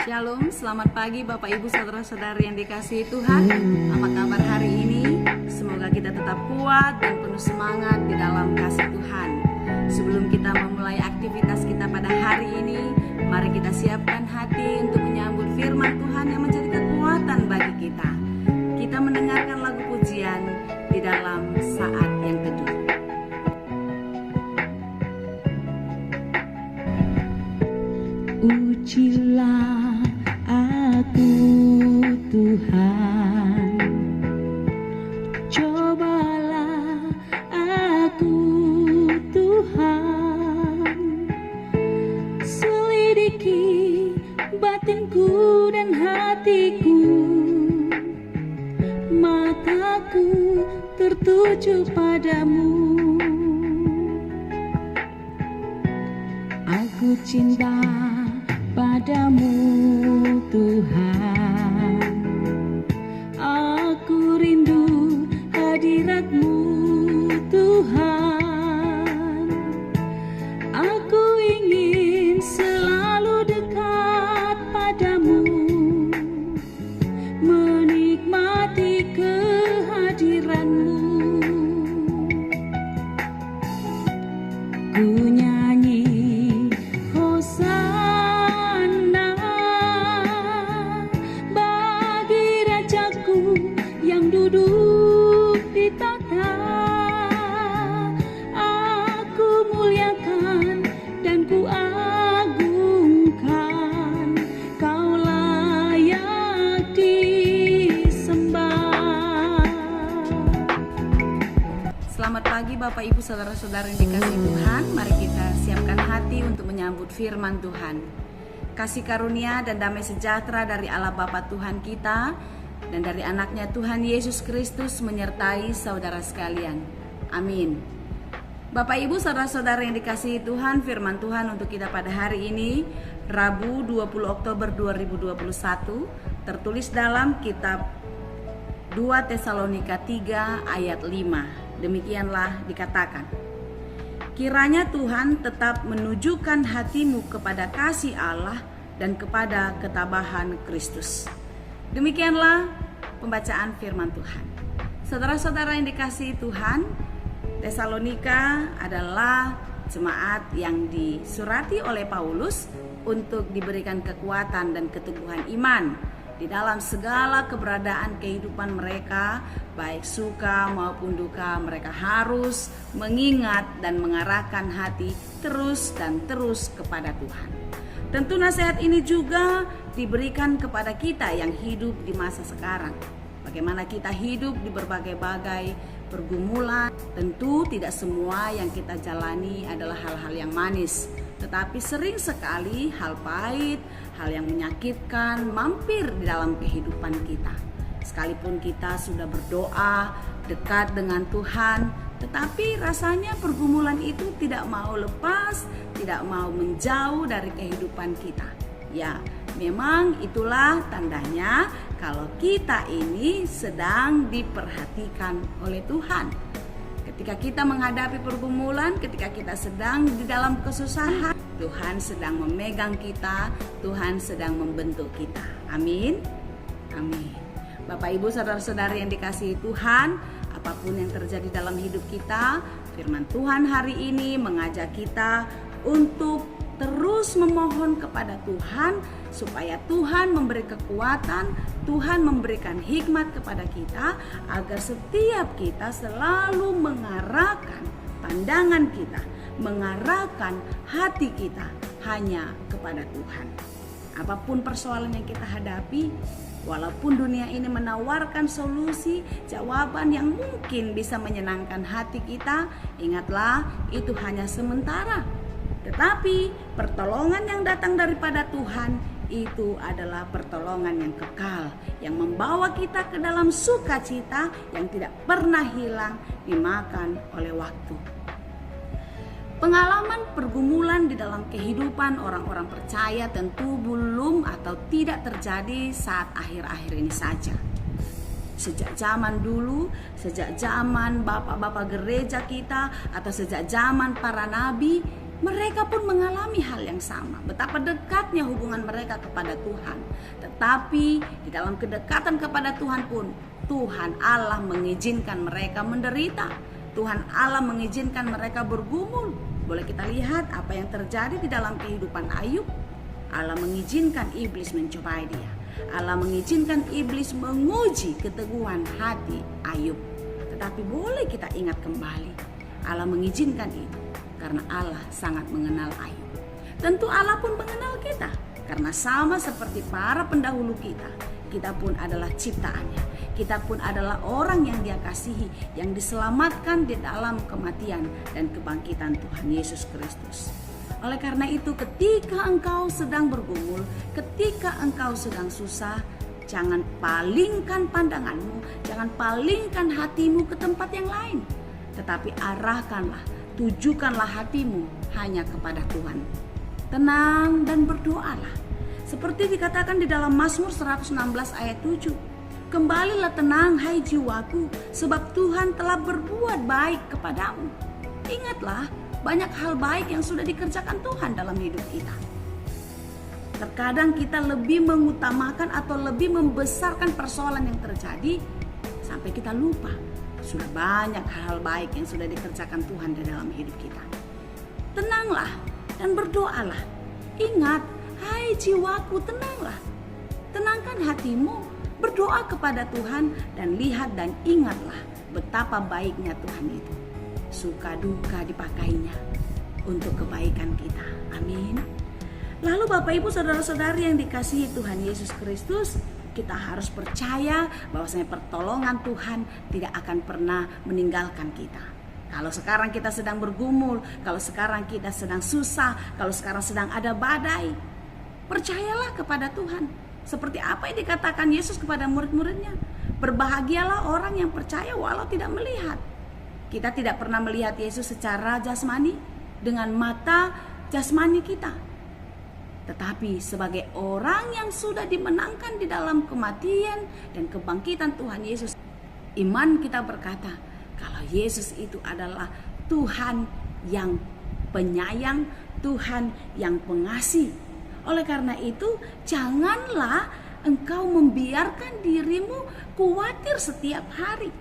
Shalom, selamat pagi Bapak Ibu Saudara-saudari yang dikasihi Tuhan. Apa kabar hari ini? Semoga kita tetap kuat dan penuh semangat di dalam kasih Tuhan. Sebelum kita memulai aktivitas kita pada hari ini, mari kita siapkan hati untuk menyambut firman Tuhan yang menjadi kekuatan bagi kita. Kita mendengarkan lagu pujian di dalam saat yang teduh. Ujilah aku Tuhan, cobalah aku Tuhan, selidiki batinku dan hatiku, mataku tertuju padamu. Aku cinta padamu Tuhan, aku rindu hadirat-Mu Tuhan, aku ingin selalu dekat padamu, menikmati kehadiran-Mu. Ku nyanyi Hosana bagi Rajaku yang duduk di takhta. Aku muliakan dan ku agungkan, Kau layak disembah. Selamat pagi Bapak Ibu Saudara-saudara yang dikasihi Tuhan. Mari kita siapkan hati untuk menyambut firman Tuhan. Kasih karunia dan damai sejahtera dari Allah Bapa Tuhan kita dan dari anaknya Tuhan Yesus Kristus menyertai saudara sekalian. Amin. Bapak Ibu Saudara-saudara yang dikasihi Tuhan, firman Tuhan untuk kita pada hari ini Rabu 20 Oktober 2021 tertulis dalam kitab 2 Tesalonika 3 ayat 5. Demikianlah dikatakan, kiranya Tuhan tetap menunjukkan hatimu kepada kasih Allah dan kepada ketabahan Kristus. Demikianlah pembacaan firman Tuhan. Saudara-saudara yang dikasihi Tuhan, Tesalonika adalah jemaat yang disurati oleh Paulus untuk diberikan kekuatan dan keteguhan iman di dalam segala keberadaan kehidupan mereka, baik suka maupun duka. Mereka harus mengingat dan mengarahkan hati terus dan terus kepada Tuhan. Tentu nasihat ini juga diberikan kepada kita yang hidup di masa sekarang. Bagaimana kita hidup di berbagai-bagai pergumulan. Tentu tidak semua yang kita jalani adalah hal-hal yang manis, tetapi sering sekali hal pahit, hal yang menyakitkan mampir di dalam kehidupan kita. Sekalipun kita sudah berdoa dekat dengan Tuhan, tetapi rasanya pergumulan itu tidak mau lepas, tidak mau menjauh dari kehidupan kita. Ya, memang itulah tandanya kalau kita ini sedang diperhatikan oleh Tuhan. Ketika kita menghadapi pergumulan, ketika kita sedang di dalam kesusahan, Tuhan sedang memegang kita, Tuhan sedang membentuk kita. Amin. Amin. Bapak Ibu Saudara-saudari yang dikasihi Tuhan, apapun yang terjadi dalam hidup kita, firman Tuhan hari ini mengajak kita untuk terus memohon kepada Tuhan supaya Tuhan memberi kekuatan, Tuhan memberikan hikmat kepada kita agar setiap kita selalu mengarahkan pandangan kita, mengarahkan hati kita hanya kepada Tuhan. Apapun persoalan yang kita hadapi, walaupun dunia ini menawarkan solusi, jawaban yang mungkin bisa menyenangkan hati kita, ingatlah itu hanya sementara. Tetapi pertolongan yang datang daripada Tuhan itu adalah pertolongan yang kekal, yang membawa kita ke dalam sukacita yang tidak pernah hilang dimakan oleh waktu. Pengalaman pergumulan di dalam kehidupan orang-orang percaya tentu belum atau tidak terjadi saat akhir-akhir ini saja. Sejak zaman dulu, sejak zaman bapak-bapak gereja kita, atau sejak zaman para nabi, Mereka pun mengalami hal yang sama, betapa dekatnya hubungan mereka kepada Tuhan. Tetapi di dalam kedekatan kepada Tuhan pun, Tuhan Allah mengizinkan mereka menderita. Tuhan Allah mengizinkan mereka bergumul. Boleh kita lihat apa yang terjadi di dalam kehidupan Ayub. Allah mengizinkan iblis mencobai dia. Allah mengizinkan iblis menguji keteguhan hati Ayub. Tetapi boleh kita ingat kembali, Allah mengizinkan itu karena Allah sangat mengenal Ayub. Tentu Allah pun mengenal kita, karena sama seperti para pendahulu kita, kita pun adalah ciptaannya. Kita pun adalah orang yang Dia kasihi, yang diselamatkan di dalam kematian dan kebangkitan Tuhan Yesus Kristus. Oleh karena itu, ketika engkau sedang bergumul, ketika engkau sedang susah, jangan palingkan pandanganmu, jangan palingkan hatimu ke tempat yang lain. Tetapi arahkanlah, tujukanlah hatimu hanya kepada Tuhan. Tenang dan berdoalah. Seperti dikatakan di dalam Mazmur 116 ayat 7. Kembalilah tenang hai jiwaku, sebab Tuhan telah berbuat baik kepadamu. Ingatlah, banyak hal baik yang sudah dikerjakan Tuhan dalam hidup kita. Terkadang kita lebih mengutamakan atau lebih membesarkan persoalan yang terjadi sampai kita lupa sudah banyak hal baik yang sudah dikerjakan Tuhan di dalam hidup kita. Tenanglah dan berdoalah. Ingat, hai jiwaku, tenanglah. Tenangkan hatimu, berdoa kepada Tuhan dan lihat dan ingatlah betapa baiknya Tuhan itu. Suka duka dipakainya untuk kebaikan kita. Amin. Lalu Bapak Ibu saudara-saudari yang dikasihi Tuhan Yesus Kristus, kita harus percaya bahwasanya pertolongan Tuhan tidak akan pernah meninggalkan kita. Kalau sekarang kita sedang bergumul, kalau sekarang kita sedang susah, kalau sekarang sedang ada badai, percayalah kepada Tuhan. Seperti apa yang dikatakan Yesus kepada murid-muridnya, berbahagialah orang yang percaya walau tidak melihat. Kita tidak pernah melihat Yesus secara jasmani dengan mata jasmani kita. Tetapi sebagai orang yang sudah dimenangkan di dalam kematian dan kebangkitan Tuhan Yesus, iman kita berkata kalau Yesus itu adalah Tuhan yang penyayang, Tuhan yang pengasih. Oleh karena itu, janganlah engkau membiarkan dirimu khawatir setiap hari.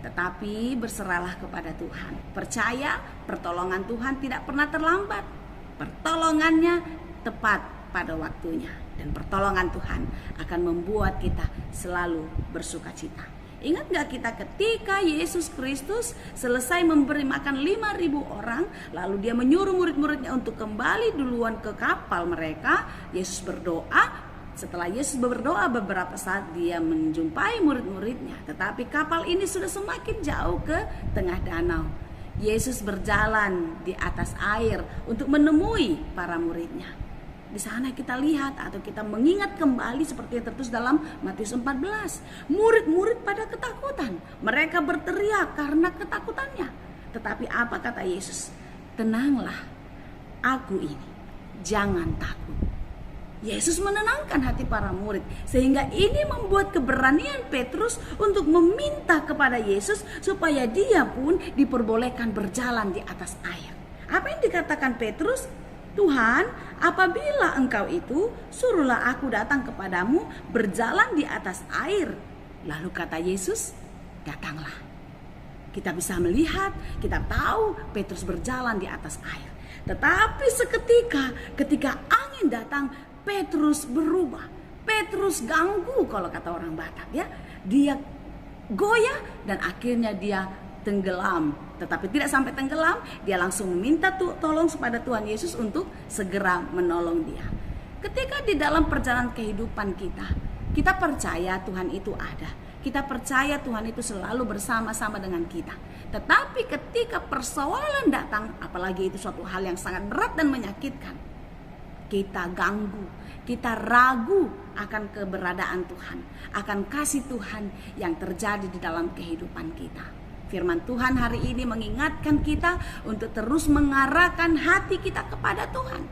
Tetapi berserahlah kepada Tuhan. Percaya pertolongan Tuhan tidak pernah terlambat. Pertolongannya tepat pada waktunya. Dan pertolongan Tuhan akan membuat kita selalu bersukacita. Ingat gak kita ketika Yesus Kristus selesai memberi makan 5.000 orang, lalu dia menyuruh murid-muridnya untuk kembali duluan ke kapal mereka. Yesus berdoa. Setelah Yesus berdoa beberapa saat dia menjumpai murid-muridnya. Tetapi kapal ini sudah semakin jauh ke tengah danau. Yesus berjalan di atas air untuk menemui para muridnya. Di sana kita lihat atau kita mengingat kembali seperti yang tertulis dalam Matius 14. Murid-murid pada ketakutan. Mereka berteriak karena ketakutannya. Tetapi apa kata Yesus? Tenanglah, aku ini, jangan takut. Yesus menenangkan hati para murid, sehingga ini membuat keberanian Petrus untuk meminta kepada Yesus supaya dia pun diperbolehkan berjalan di atas air. Apa yang dikatakan Petrus? Tuhan, apabila engkau itu, suruhlah aku datang kepadamu berjalan di atas air. Lalu kata Yesus, datanglah. Kita bisa melihat, kita tahu Petrus berjalan di atas air. Tetapi ketika angin datang, Petrus berubah. Petrus ganggu kalau kata orang Batak ya. Dia goyah dan akhirnya dia tenggelam. Tetapi tidak sampai tenggelam, dia langsung meminta tolong kepada Tuhan Yesus untuk segera menolong dia. Ketika di dalam perjalanan kehidupan kita percaya Tuhan itu ada. Kita percaya Tuhan itu selalu bersama-sama dengan kita. Tetapi ketika persoalan datang, apalagi itu suatu hal yang sangat berat dan menyakitkan, kita ganggu, kita ragu akan keberadaan Tuhan, akan kasih Tuhan yang terjadi di dalam kehidupan kita. Firman Tuhan hari ini mengingatkan kita untuk terus mengarahkan hati kita kepada Tuhan.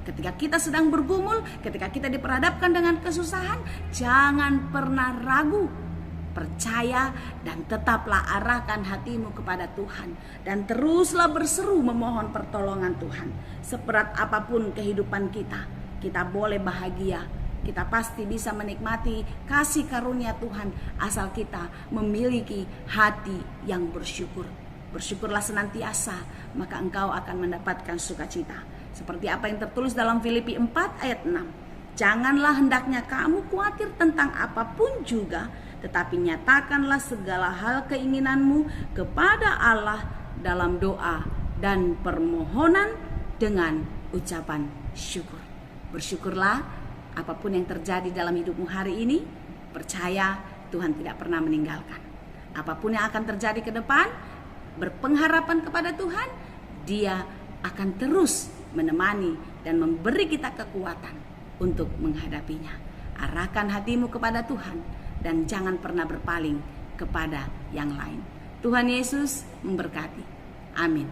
Ketika kita sedang bergumul, ketika kita diperhadapkan dengan kesusahan, jangan pernah ragu. percaya dan tetaplah arahkan hatimu kepada Tuhan. Dan teruslah berseru memohon pertolongan Tuhan. Seberat apapun kehidupan kita, kita boleh bahagia. Kita pasti bisa menikmati kasih karunia Tuhan asal kita memiliki hati yang bersyukur. Bersyukurlah senantiasa, maka engkau akan mendapatkan sukacita. Seperti apa yang tertulis dalam Filipi 4 ayat 6. Janganlah hendaknya kamu khawatir tentang apapun juga, tetapi nyatakanlah segala hal keinginanmu kepada Allah dalam doa dan permohonan dengan ucapan syukur. Bersyukurlah apapun yang terjadi dalam hidupmu hari ini, percaya Tuhan tidak pernah meninggalkan. Apapun yang akan terjadi ke depan, berpengharapan kepada Tuhan, Dia akan terus menemani dan memberi kita kekuatan untuk menghadapinya. Arahkan hatimu kepada Tuhan dan jangan pernah berpaling kepada yang lain. Tuhan Yesus memberkati. Amin.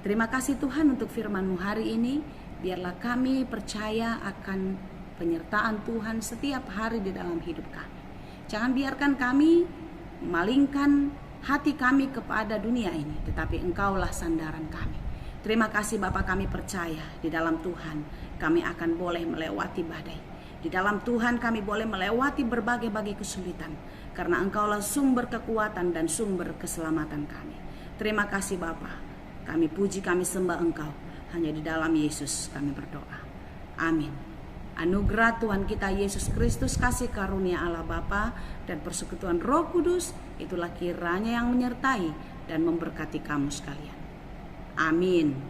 Terima kasih Tuhan untuk firman-Mu hari ini. Biarlah kami percaya akan penyertaan Tuhan setiap hari di dalam hidup kami. Jangan biarkan kami memalingkan hati kami kepada dunia ini, tetapi Engkaulah sandaran kami. Terima kasih Bapa, kami percaya di dalam Tuhan kami akan boleh melewati badai. Di dalam Tuhan kami boleh melewati berbagai-bagai kesulitan, karena Engkaulah sumber kekuatan dan sumber keselamatan kami. Terima kasih Bapa, kami puji, kami sembah Engkau. Hanya di dalam Yesus kami berdoa. Amin. Anugerah Tuhan kita Yesus Kristus, kasih karunia Allah Bapa dan persekutuan Roh Kudus, itulah kiranya yang menyertai dan memberkati kamu sekalian. Amin.